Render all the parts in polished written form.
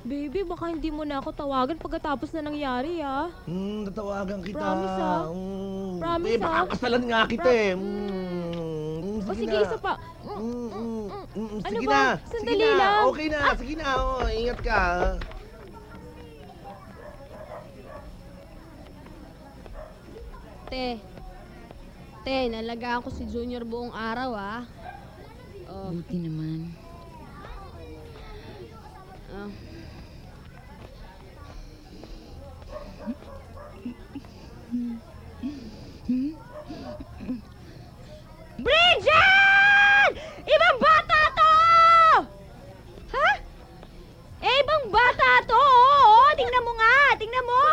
Baby, baka hindi mo na ako tawagan pagkatapos na nangyari, ah. Tatawagan kita. Promise, ah. Promise, baka kasalan nga kita eh. O sige, isa pa. Sige Ano ba? na. Sandali sige na. lang. Okay na. Sige na. Ingat ka. Te, nalagaan ko si Junior buong araw, ah. Oh. Buti naman. Ah. Bridget! Ibang bata to! Ha? Ibang bata to! Oo, tingnan mo nga! Tingnan mo!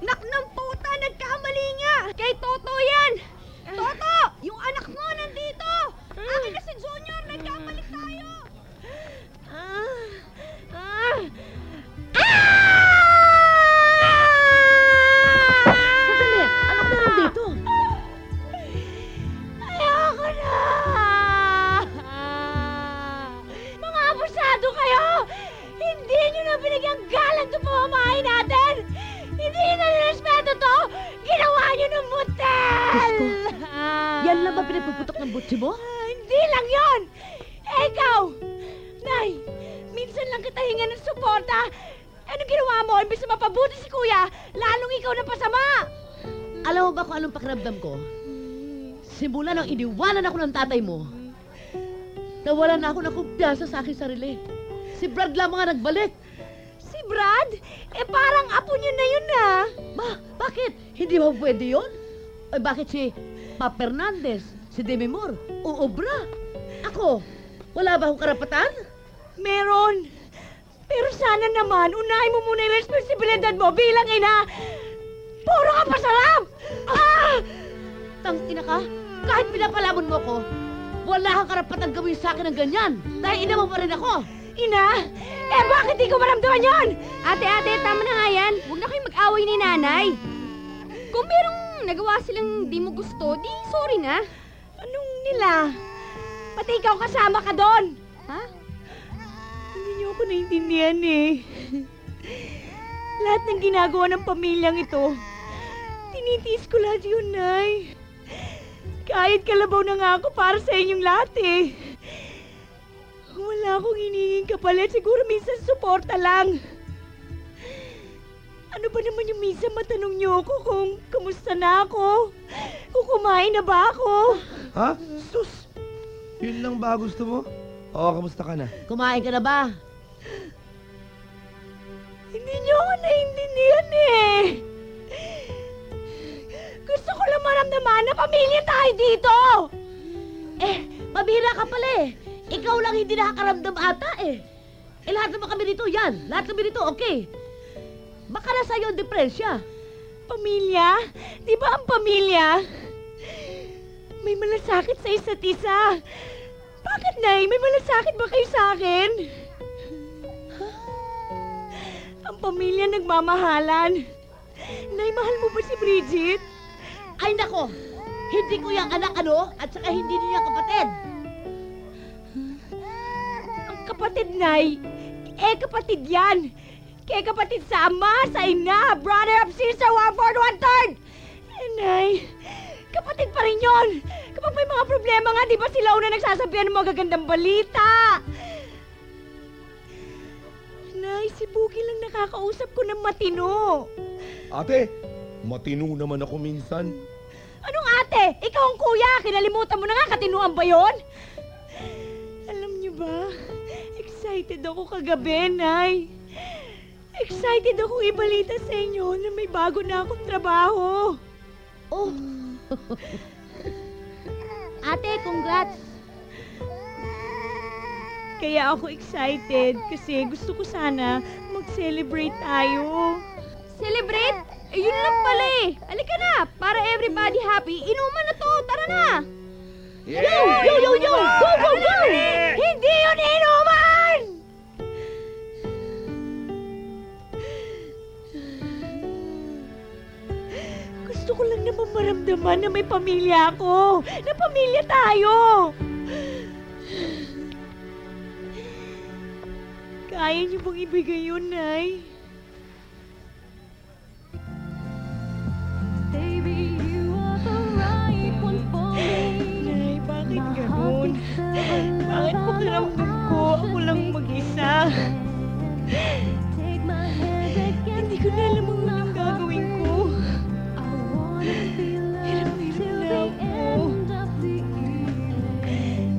Nak ng puta, nagkamali nga! Kay Toto yan! Toto! Yung anak mo nandito! Akin na si Junior! Nagkamali tayo! Sandali! Ano ba nandito? Ayoko na! Mga abusado kayo! Hindi nyo na binigyang galang itong pamamahay natin! Hindi nyo na nirespeto to! Ginawa nyo ng motel! Diyos ko, yan lang ba pinapuputok ng butsi mo? Hindi lang yon! Ikaw! Nay, minsan lang kita hingan ng suporta. Ano ginawa mo? Imbis na mapabuti si Kuya, lalong ikaw na pasama! Alam mo ba kung anong pakiramdam ko? Simula nang iniwanan ako ng tatay mo, nawalan na ako ng kumpiyansa sa aking sarili. Si Brad lamang ang nagbalik. Si Brad? Eh parang apo niyo na yun ah! Bakit? Hindi ba pwede yun? Eh bakit si Pa Fernandez, si Demi Moore, o Obra? Ako, wala ba akong karapatan? Meron! Pero sana naman, unahin mo muna yung responsibilidad mo bilang ina! Puro ka pasarap! Tangina ka, kahit pinapalamon mo ko, wala kang karapatan gawin sa akin ng ganyan. Dahil ina mo pa rin ako. Ina? Eh bakit di ko maramdaman yun? Ate, tama na nga yan. Huwag na kayong mag-away ni nanay. Kung merong nagawa silang di mo gusto, di sorry na. Anong nila? Pati ikaw kasama ka doon! Ha? Hindi niyo ako naintindihan eh. Lahat ng ginagawa ng pamilyang ito, tinitiis ko lahat yun, Nay. Kahit kalabaw na nga ako para sa inyong lahat eh. Wala akong hinihinging kapalit, siguro minsan suporta lang. Ano ba naman yung minsan matanong niyo ako kung kamusta na ako? Kung kumain na ba ako? Ha? Sus! Yun lang ba gusto mo? Oo, kamusta ka na? Kumain ka na ba? Hindi niyo ako naiintindihan eh. Gusto ko lang maramdaman na pamilya tayo dito. Pabihira ka pala eh. Ikaw lang hindi nakakaramdam ata eh. Lahat naman kami dito, yan. Lahat kami dito, okay. Baka na sa'yo ang depresya. Pamilya? Di ba ang pamilya? May malasakit sa isa't isa. Bakit, Nay? May malasakit ba kayo sa akin? Ang pamilya nagmamahalan. Nay, mahal mo ba si Bridget? Ay nako, hindi ko yung anak at saka hindi niya kapatid. Ang kapatid, Nay. Kapatid yan. Kaya kapatid sa ama, sa ina, brother of sister, 1/4, 1/3. Nay, kapatid pa rin yun. Kapag may mga problema nga, di ba sila una nagsasabihan ng magagandang balita? Nay, si Boogie lang nakakausap ko ng matino. Ate, matino naman ako minsan. Anong ate? Ikaw ang kuya. Kinalimutan mo na nga, katinuan ba yun? Alam niyo ba, excited ako kagabi, Nay. Excited akong ibalita sa inyo na may bago na akong trabaho. Oh, Ate, congrats. Kaya ako excited kasi gusto ko sana mag-celebrate tayo. Celebrate? Yun lang pala eh. Halika na, para everybody happy. Inuman na to, tara na. Yeah! yo! Go! Hindi yun inuman! Gusto ko lang naman maramdaman na may pamilya ako. Na pamilya tayo. Kaya niyo bang ibigay yun, Nay? Nay, bakit ganun? Bakit pakiramdam ko ako lang mag-isa? Hindi ko na alam kung anong gagawin ko. Hirap-hirap na ako.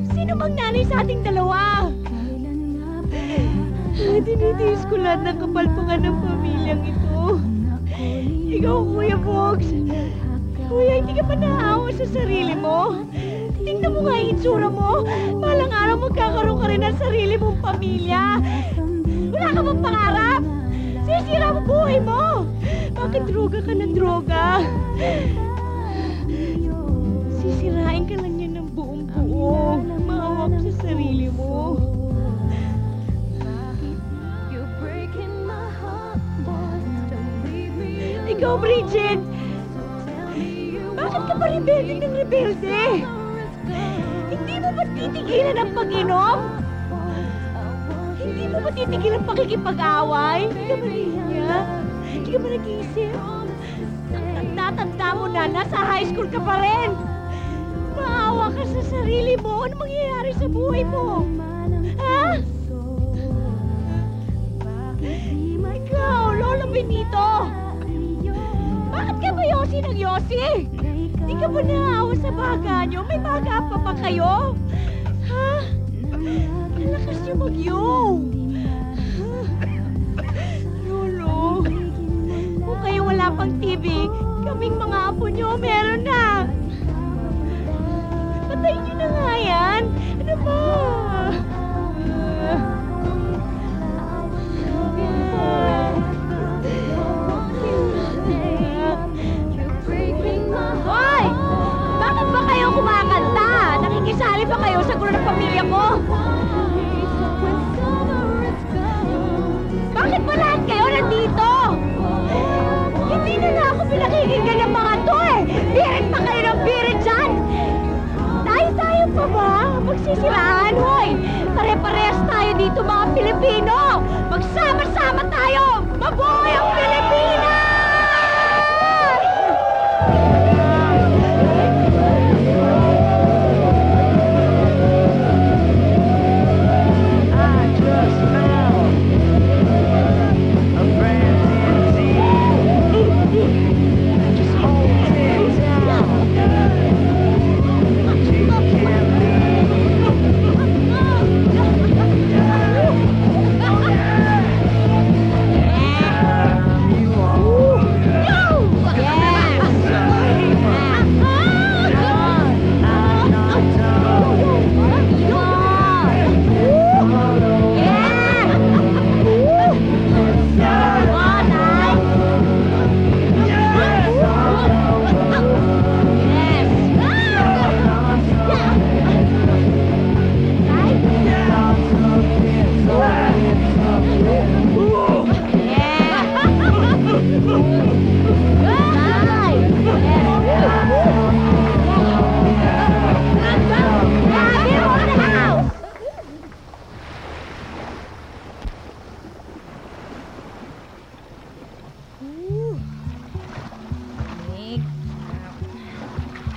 Sino bang nanay sa ating dalawa? Tinitiis ko lahat ng kapalpakan ng pamilyang ito. Ikaw, Kuya Bogs. Kuya, hindi ka pa naawa sa sarili mo? Tingnan mo nga yung itsura mo. Balang araw magkakaroon ka rin ng sarili mong pamilya. Wala ka bang pangarap? Sisira mo buhay mo. Bakit droga ka ng droga? Sisirain ka lang yan ng buong buo. Maawa ka sa sarili mo. Ikaw, Bridget! Bakit ka pa rebelde ng rebelde? Hindi mo ba titigilan ang pag-inom? Hindi mo ba titigilan ang pakikipag-away? Hindi ka ba nahihiya? Hindi ka ba nag-iisip? Tanda mo na, nasa high school ka pa rin! Maawa ka sa sarili mo. Ano mangyayari sa buhay mo? Ha? Ikaw, Lolo Benito! Bakit ka ba Yossi ng Yossi? Di ka ba naawa sa baga nyo? May baga pa ba kayo? Ha? Malakas nyo mag-yo. Lolo, kung kayo wala pang TV, kaming mga apo nyo meron na. Patayin nyo na nga yan. Ano ba? Hoy! Bakit ba kayo kumakanta? Nakikisali ba kayo sa gulo ng pamilya ko? Bakit ba lahat kayo nandito? Hindi na ako pinakikinggan ng mga to eh! Birit pa kayo ng birit dyan! Tayo pa ba? Magsisiraan, hoy! Pare-parehas tayo dito mga Pilipino! Magsama-sama tayo! Mabuhay ang Pilipinas!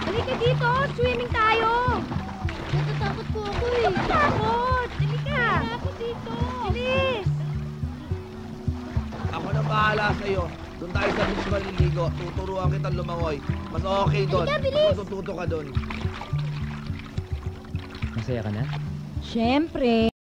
Halika dito! Swimming tayo! Natatakot po ako eh. Takot! Halika! Takot dito. Bilis! Ako na bahala sa'yo. Doon tayo sa beach maliligo. Tuturuan kitang lumangoy. Mas okay doon. Halika, bilis! Mas matututo ka doon. Masaya ka na? Siyempre!